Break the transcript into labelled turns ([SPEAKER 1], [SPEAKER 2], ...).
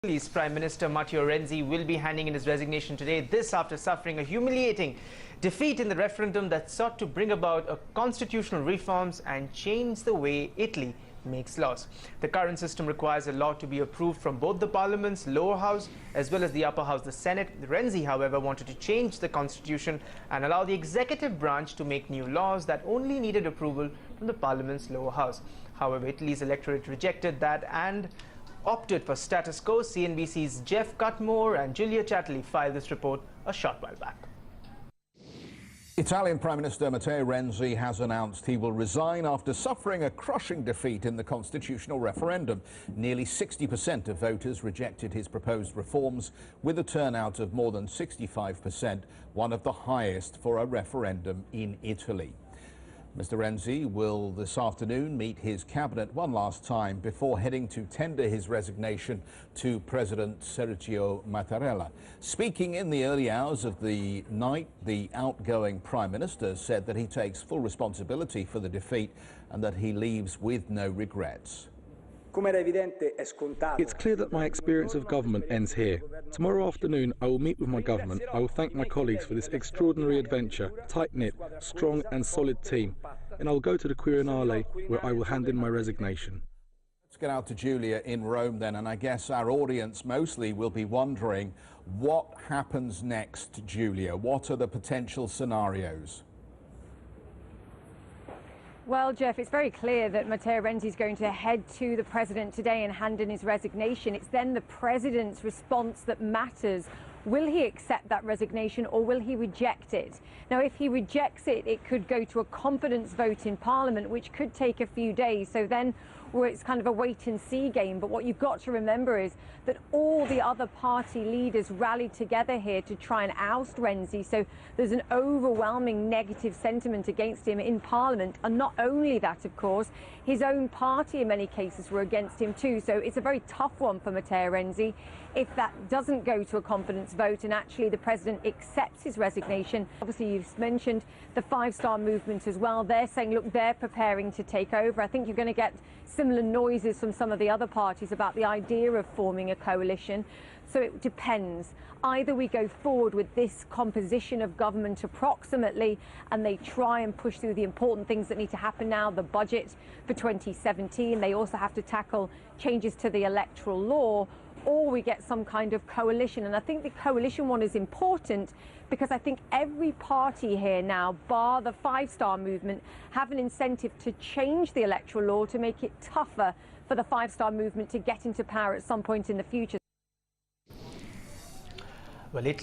[SPEAKER 1] Italy's Prime Minister Matteo Renzi will be handing in his resignation today, this after suffering a humiliating defeat in the referendum that sought to bring about constitutional reforms and change the way Italy makes laws. The current system requires a law to be approved from both the parliament's lower house as well as the upper house, the Senate. Renzi, however, wanted to change the constitution and allow the executive branch to make new laws that only needed approval from the parliament's lower house. However, Italy's electorate rejected that and opted for status quo. CNBC's Jeff Cutmore and Julia Chatterley filed this report a short while back.
[SPEAKER 2] Italian Prime Minister Matteo Renzi has announced he will resign after suffering a crushing defeat in the constitutional referendum. Nearly 60% of voters rejected his proposed reforms, with a turnout of more than 65%, one of the highest for a referendum in Italy. Mr. Renzi will this afternoon meet his cabinet one last time before heading to tender his resignation to President Sergio Mattarella. Speaking in the early hours of the night, the outgoing Prime Minister said that he takes full responsibility for the defeat and that he leaves with no regrets.
[SPEAKER 3] It's clear that my experience of government ends here. Tomorrow afternoon, I will meet with my government. I will thank my colleagues for this extraordinary adventure, tight-knit, strong and solid team. And I will go to the Quirinale, where I will hand in my resignation.
[SPEAKER 2] Let's get out to Julia in Rome then, and I guess our audience mostly will be wondering what happens next, Julia. What are the potential scenarios?
[SPEAKER 4] Well, Jeff, it's very clear that Matteo Renzi is going to head to the president today and hand in his resignation. It's then the president's response that matters. Will he accept that resignation or will he reject it? Now, if he rejects it, it could go to a confidence vote in Parliament, which could take a few days. So then it's kind of a wait-and-see game. But what you've got to remember is that all the other party leaders rallied together here to try and oust Renzi. So there's an overwhelming negative sentiment against him in Parliament. And not only that, of course, his own party in many cases were against him too. So it's a very tough one for Matteo Renzi. If that doesn't go to a confidence vote and actually the president accepts his resignation, obviously you've mentioned the five-star movement as well. They're saying, look, they're preparing to take over. I think you're going to get similar noises from some of the other parties about the idea of forming a coalition. So it depends. Either we go forward with this composition of government approximately and they try and push through the important things that need to happen now, the budget for 2017. They also have to tackle changes to the electoral law, or we get some kind of coalition. And I think the coalition one is important because I think every party here now, bar the five-star movement, have an incentive to change the electoral law to make it tougher for the five-star movement to get into power at some point in the future.
[SPEAKER 1] Well, Italy